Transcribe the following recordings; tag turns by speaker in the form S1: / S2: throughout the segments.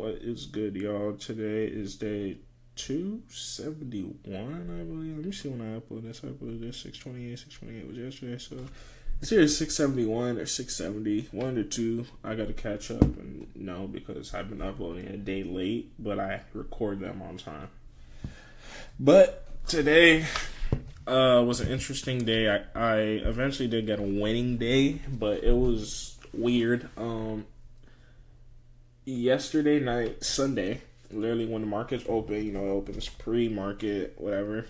S1: What is good, y'all? Today is day 271, I believe. Let me see when I upload this. 628. 628 was yesterday, so it's either 671 or 670. One or two. I gotta catch up and no, because I've been uploading a day late, but I record them on time. But today was an interesting day. I eventually did get a winning day, but it was weird. Yesterday night, Sunday, literally when the market's open, it opens pre-market, whatever.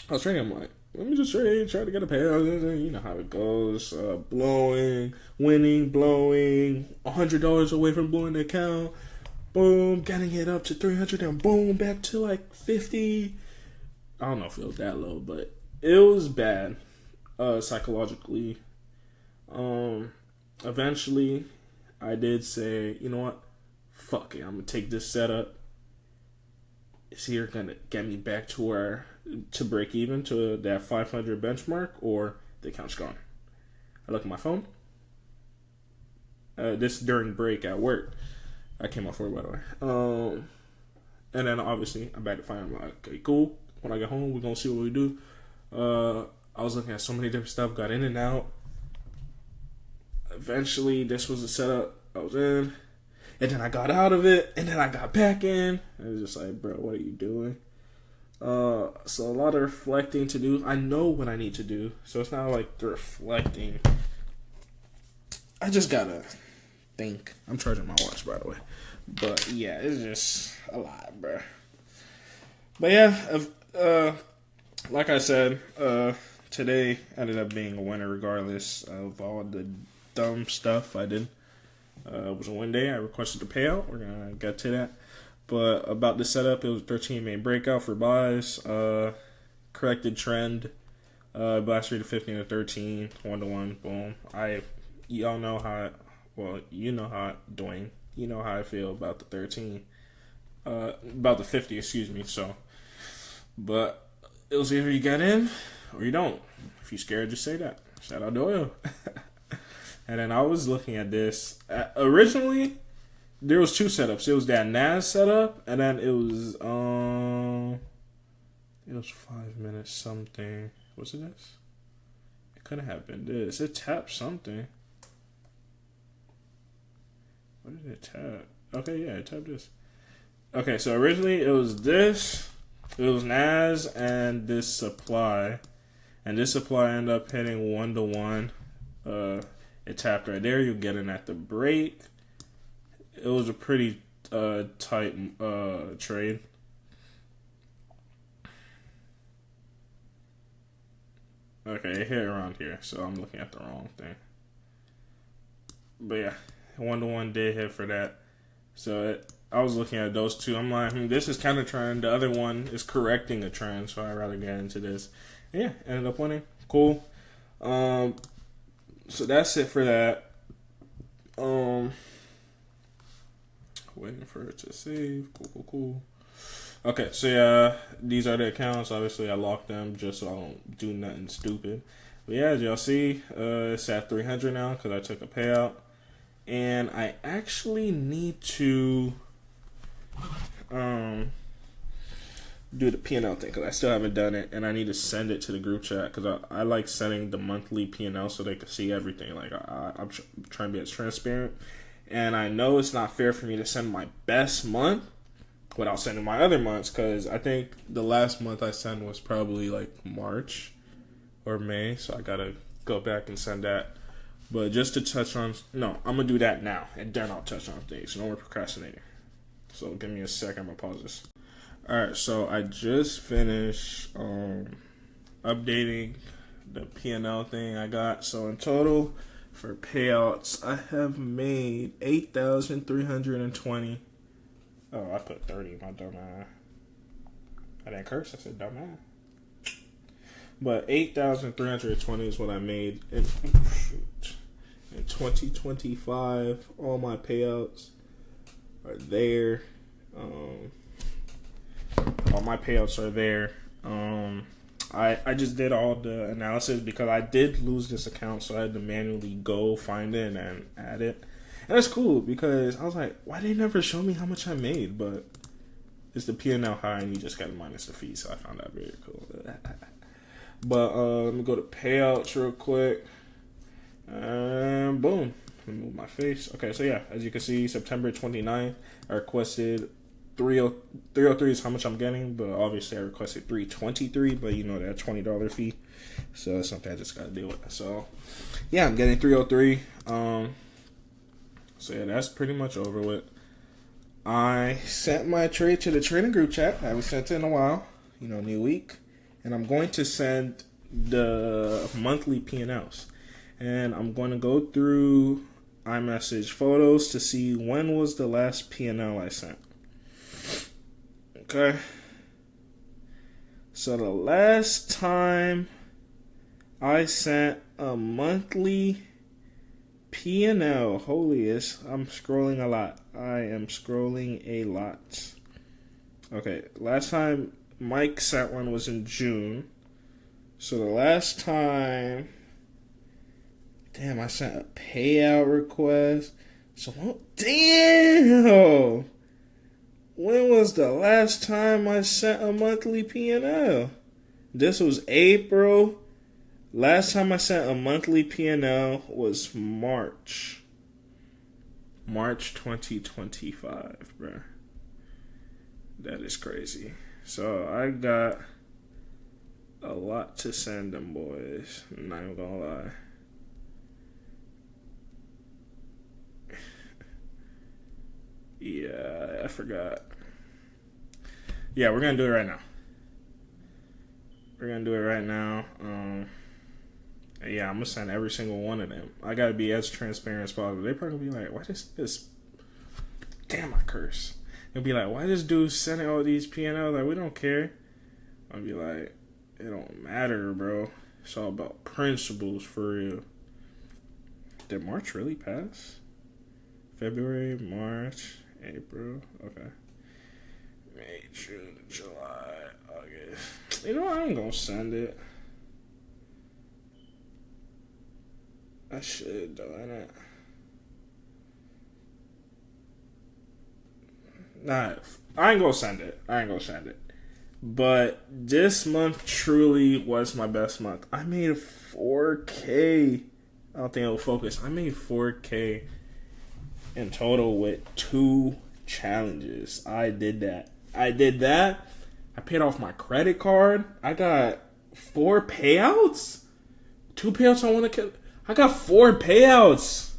S1: I was trading. I'm like, let me just trade, try to get a payout. You know how it goes. Blowing, winning, blowing, $100 away from blowing the account. Boom, getting it up to 300 and boom, back to like 50. I don't know if it was that low, but it was bad, psychologically. Eventually, I did say, you know what? Fuck it, I'm gonna take this setup. It's either gonna get me back to break even to that 500 benchmark, or the account's gone. I look at my phone. This during break at work. I came off work, by the way. And then obviously I'm back to fire. I'm like, okay, cool. When I get home, we're gonna see what we do. I was looking at so many different stuff, got in and out. Eventually, this was the setup I was in. And then I got out of it, and then I got back in. And it was just like, bro, what are you doing? So a lot of reflecting to do. I know what I need to do, so it's not like the reflecting. I just gotta think. I'm charging my watch, by the way. But yeah, it's just a lot, bro. But yeah, like I said, today ended up being a winner regardless of all the dumb stuff I did. It was a win day. I requested a payout. We're going to get to that. But about the setup, it was 13 main breakout for buys. Corrected trend. Blast rate of 15 to 13. 1-to-1. Boom. Y'all know how, you know how, Dwayne, you know how I feel about the 13. About the 50, excuse me. So, but it was either you get in or you don't. If you're scared, just say that. Shout out Doyle. And then I was looking at this. Originally, there was two setups. It was that NAS setup, and then it was 5 minutes something. Was it this? It couldn't have been this. It tapped something. What did it tap? Okay, yeah, it tapped this. Okay, so originally it was this. It was NAS and this supply. And this supply ended up hitting 1-to-1. It tapped right there. You get in at the break. It was a pretty tight trade. Okay, it hit around here, so I'm looking at the wrong thing. But yeah, 1-to-1 did hit for that. So I was looking at those two. I'm like, this is kind of trend. The other one is correcting a trend, so I'd rather get into this. And yeah, ended up winning. Cool. So that's it for that. Waiting for it to save. Cool. Okay, so yeah, these are the accounts. Obviously, I locked them just so I don't do nothing stupid. But yeah, as y'all see, it's at 300 now because I took a payout. And I actually need to do the P&L thing because I still haven't done it, and I need to send it to the group chat because I like sending the monthly P&L so they can see everything. Like I'm trying to be as transparent, and I know it's not fair for me to send my best month without sending my other months because I think the last month I sent was probably like March or May, so I gotta go back and send that. But just to touch on, no, I'm gonna do that now, and then I'll touch on things. No more procrastinating. So give me a second. I'm gonna pause this. Alright, so I just finished updating the P&L thing I got. So in total, for payouts, I have made 8,320. Oh, I put 30, my dumb ass. I didn't curse, I said dumb ass. But 8,320 is what I made in 2025. All my payouts are there. All my payouts are there. I just did all the analysis because I did lose this account, so I had to manually go find it and add it. And that's cool because I was like, why they never show me how much I made? But it's the P&L high and you just got to minus the fee. So I found that very cool. But let me go to payouts real quick. And boom. Let me move my face. Okay, so yeah, as you can see, September 29th, I requested 303 is how much I'm getting, but obviously I requested 323, but you know that $20 fee. So that's something I just gotta deal with. So yeah, I'm getting 303. So yeah, that's pretty much over with. I sent my trade to the trading group chat. I haven't sent it in a while. You know, new week. And I'm going to send the monthly P&Ls. And I'm going to go through iMessage photos to see when was the last P&L I sent. Okay. So the last time I sent a monthly P&L, I'm scrolling a lot. I am scrolling a lot. Okay, last time Mike sent one was in June. So the last time, damn, I sent a payout request. So, damn! When was the last time I sent a monthly P&L? This was April. Last time I sent a monthly P&L was March 2025, bro. That is crazy. So I got a lot to send them boys. I'm not even gonna lie. Yeah, I forgot. Yeah, we're gonna do it right now. Yeah, I'm gonna send every single one of them. I gotta be as transparent as possible. They probably be like, why this damn, I curse. They'll be like, why this dude sending all these P&L? Like, we don't care. I'll be like, it don't matter, bro. It's all about principles for real. Did March really pass? February, March, April, okay. May, June, July, August. You know, I ain't gonna send it. I should, though, innit? Nah, I ain't gonna send it. But this month truly was my best month. I made 4K. I don't think it'll focus. I made 4K in total with 2 challenges. I did that. I paid off my credit card. I got 4 payouts. 2 payouts on one account. I got 4 payouts.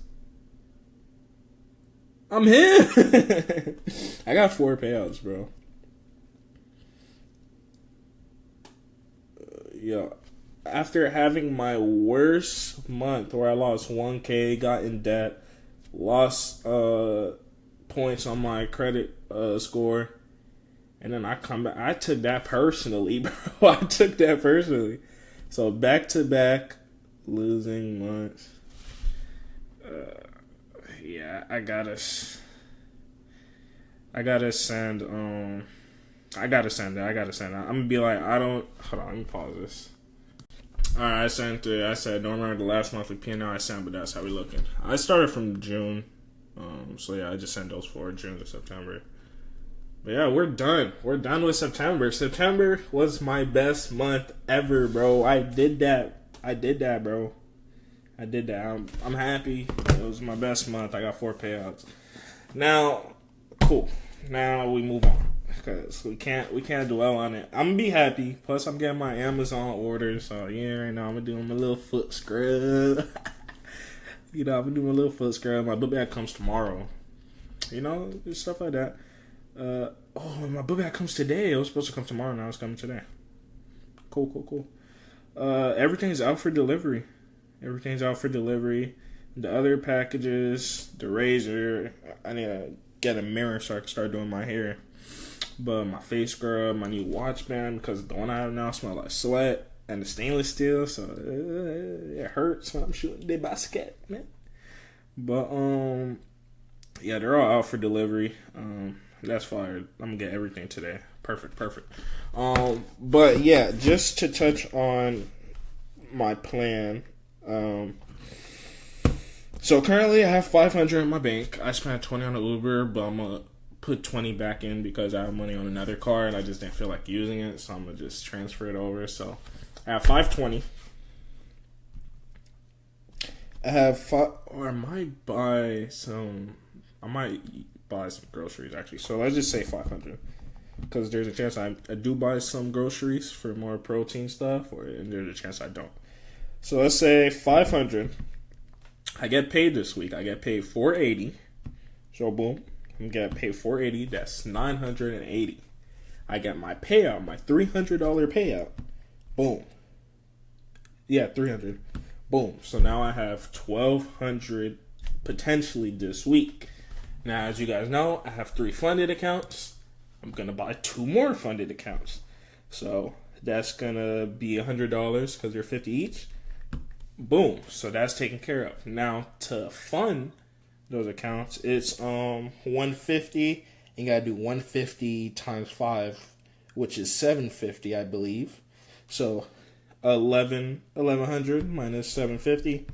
S1: I'm him. I got 4 payouts, bro. Yo, after having my worst month where I lost 1K, got in debt, lost points on my credit score, and then I come back. I took that personally, bro. I took that personally. So back to back losing months. Yeah, I gotta send. I gotta send it. I'm gonna be like, hold on, let me pause this. Alright, I sent it. I said, don't remember the last monthly P&L I sent, but that's how we looking. I started from June. So yeah, I just sent those for June to September. But yeah, we're done. We're done with September. September was my best month ever, bro. I did that, bro. I'm happy. It was my best month. I got 4 payouts. Now, cool. Now we move on. Because we can't dwell on it. I'm gonna be happy. Plus, I'm getting my Amazon order. So yeah, right now I'm gonna do my little foot scrub. I'm gonna do my little foot scrub. My book bag comes tomorrow. Stuff like that. My book bag comes today. It was supposed to come tomorrow. Now it's coming today. Cool. Everything's out for delivery. The other packages, the razor. I need to get a mirror so I can start doing my hair. But my face scrub, my new watch band, because the one I have now smells like sweat, and the stainless steel, so it hurts when I'm shooting the basket, man. But yeah, they're all out for delivery. That's fire. I'm gonna get everything today. Perfect. But yeah, just to touch on my plan. So currently I have 500 in my bank. I spent 20 on the Uber, but I'm gonna put 20 back in because I have money on another car and I just didn't feel like using it, so I'm gonna just transfer it over. So I have 520. I have five, or I might buy some groceries actually. So let's just say 500, because there's a chance I do buy some groceries for more protein stuff, and there's a chance I don't. So let's say 500. I get paid this week. I get paid 480. So boom, I'm getting paid 480. That's 980. I get my payout, my $300 payout. Boom. Yeah, 300. Boom. So now I have 1,200 potentially this week. Now, as you guys know, I have 3 funded accounts. I'm gonna buy 2 more funded accounts. So that's gonna be $100 because they're 50 each. Boom. So that's taken care of. Now to fund those accounts, it's 150. You gotta do 150 times 5, which is 750, I believe. So 1100 minus 750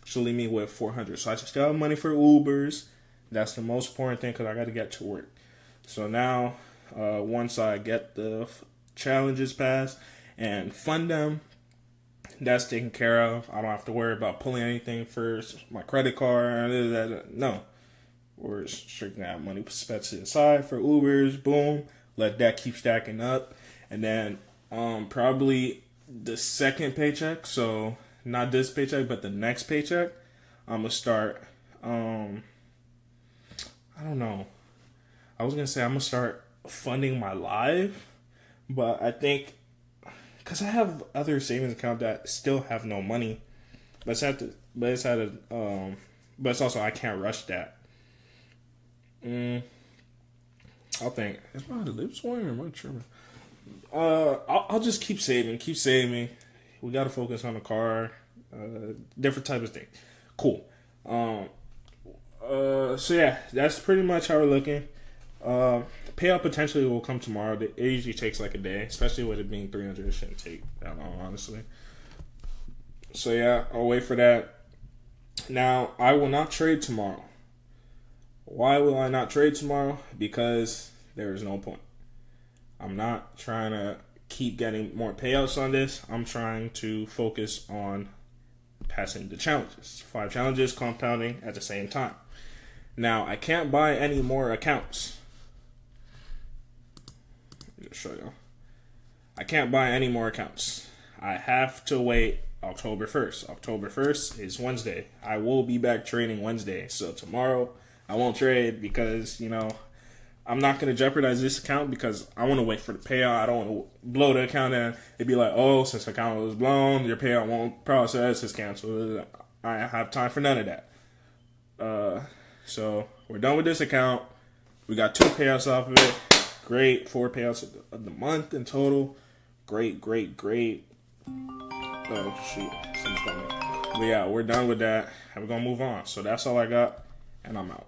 S1: should leave me with 400. So I still have money for Ubers. That's the most important thing because I got to get to work. So now, once I get the challenges passed and fund them, that's taken care of. I don't have to worry about pulling anything for my credit card. No. We're strictly have money set to the side for Ubers. Boom. Let that keep stacking up. And then probably the second paycheck, so not this paycheck, but the next paycheck, I'm going to start, I don't know. I was going to say I'm going to start funding my live, but I think, because I have other savings accounts that still have no money, but it's also, I can't rush that. I'll think, is my lips warm or am I tripping? I'll just keep saving. We gotta focus on the car, different types of things. Cool. So yeah, that's pretty much how we're looking. Payout potentially will come tomorrow. It usually takes like a day, especially with it being 300. It shouldn't take that long, honestly. So yeah, I'll wait for that. Now, I will not trade tomorrow. Why will I not trade tomorrow? Because there is no point. I'm not trying to keep getting more payouts on this. I'm trying to focus on passing the challenges. 5 challenges compounding at the same time. Now, I can't buy any more accounts. Let me just show you. I can't buy any more accounts. I have to wait October 1st. October 1st is Wednesday. I will be back trading Wednesday. So tomorrow, I won't trade because, I'm not going to jeopardize this account because I want to wait for the payout. I don't want to blow the account and it'd be like, oh, since the account was blown, your payout won't process, it's canceled. I have time for none of that. So we're done with this account. We got 2 payouts off of it. Great. 4 payouts of the month in total. Great. Oh, shoot. But yeah, we're done with that. And we're going to move on. So that's all I got, and I'm out.